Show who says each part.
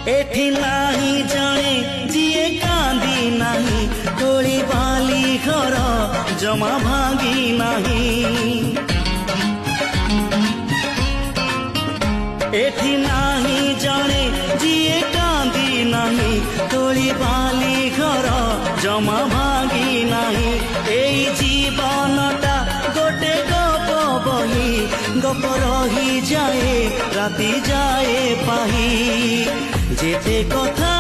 Speaker 1: एठी नाही जाने जिए कांदी नाही तोली बाली घर जमा भांगी नाही। एठी नाही जाने जिए कांदी नाही तोली बाली घर जमा भांगी नाही। एई जीवनटा गोटे गप बही गप रही जाए राति जाए पाही जेते कथा